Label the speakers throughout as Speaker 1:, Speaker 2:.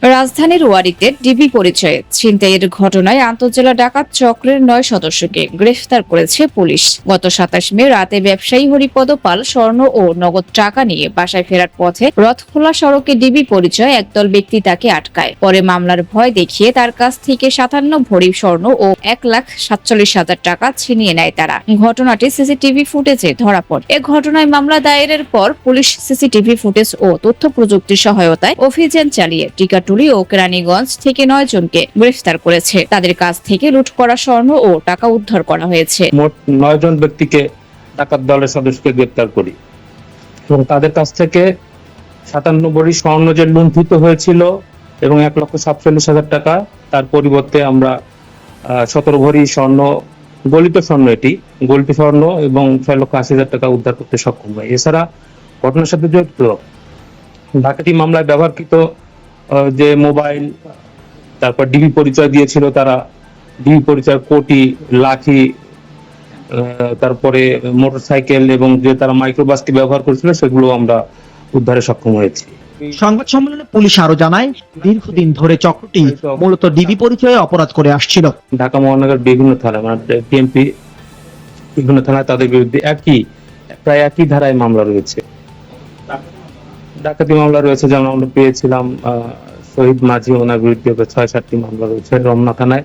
Speaker 1: রাজধানীর ওয়ারীতে ডিবি পরিচয়ে ছিনতাইয়ের ঘটনায় আন্তঃজেলা ডাকাত চক্রের 9 সদস্যকে গ্রেফতার করেছে পুলিশ। গত 27 মে রাতে ব্যবসায়ী হরিপদ পাল স্বর্ণ ও নগদ টাকা নিয়ে বাসায় ফেরার পথে রথখোলা সড়কে ডিবি পরিচয়ে একদল ব্যক্তি তাকে আটকায়। পরে মামলার ভয় দেখিয়ে তার কাছ থেকে 57 ভরি স্বর্ণ ও 1,47,000 টাকা ছিনিয়ে নেয় তারা। ঘটনাটি সিসিটিভি ফুটেজে ধরা পড়ে। এ ঘটনায় মামলা দায়েরের পর পুলিশ সিসিটিভি ফুটেজ ও তথ্য প্রযুক্তির সহায়তায় অভিযান চালিয়ে টিকাটুলি ও কেরানীগঞ্জ থেকে 9 জনকে গ্রেফতার করেছে। তাদের কাছ থেকে লুট করা স্বর্ণ ও টাকা উদ্ধার করা হয়েছে।
Speaker 2: মোট 9 জন ব্যক্তিকে ডাকাত দলের সদস্যকে গ্রেফতার করি এবং তাদের কাছ থেকে 57 ভরি স্বর্ণ যে লুণ্ঠিত হয়েছিল এবং 1,47,000 টাকা, তার পরিবর্তে আমরা 17 ভরি স্বর্ণ, গলিত স্বর্ণ, গলিত স্বর্ণ এবং 6,80,000 টাকা উদ্ধার করতে সক্ষম হয়। এছাড়া ঘটনার সাথে জড়িত ডাকাতি মামলায় ব্যবহৃত যে মোবাইল, তারপর ডিবি পরিচয় দিয়েছিল তারা, ডিবি পরিচয় কোটি, লাঠি, তারপরে মোটরসাইকেল এবং যে তারা মাইক্রোবাসটি ব্যবহার করেছিল সেগুলো আমরা উদ্ধারে সক্ষম হয়েছি।
Speaker 3: সংবাদ সম্মেলনে পুলিশ আরো জানায়, দীর্ঘদিন ধরে চক্রটি মূলত ডিবি পরিচয়ে অপরাধ করে আসছিল।
Speaker 2: ঢাকা মহানগর বিভিন্ন থানা, মানে ডিএমপি বিভিন্ন থানায় তাদের বিরুদ্ধে প্রায় একই ধারায় মামলা রয়েছে। ডাকাতি মামলা রয়েছে, যেমন আমরা পেয়েছিলাম শহীদ মাঝি, ওনার বিরুদ্ধে 6-7টি মামলা রয়েছে রমনা থানায়,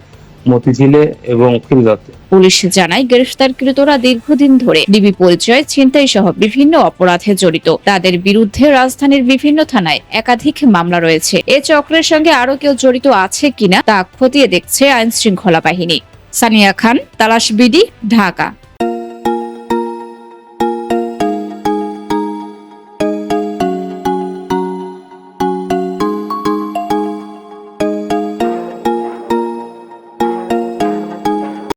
Speaker 2: মতিঝিলে এবং ফিরোজাতে।
Speaker 1: পুলিশ জানায়, গ্রেফতারকৃতরা দীর্ঘদিন ধরে ডিবি পরিচয়ে ছিনতাই সহ বিভিন্ন অপরাধে জড়িত। তাদের বিরুদ্ধে রাজধানীর বিভিন্ন থানায় একাধিক মামলা রয়েছে। এ চক্রের সঙ্গে আরো কেউ জড়িত আছে কিনা তা খতিয়ে দেখছে আইন শৃঙ্খলা বাহিনী। সানিয়া খান, তালাশ বিডি, ঢাকা।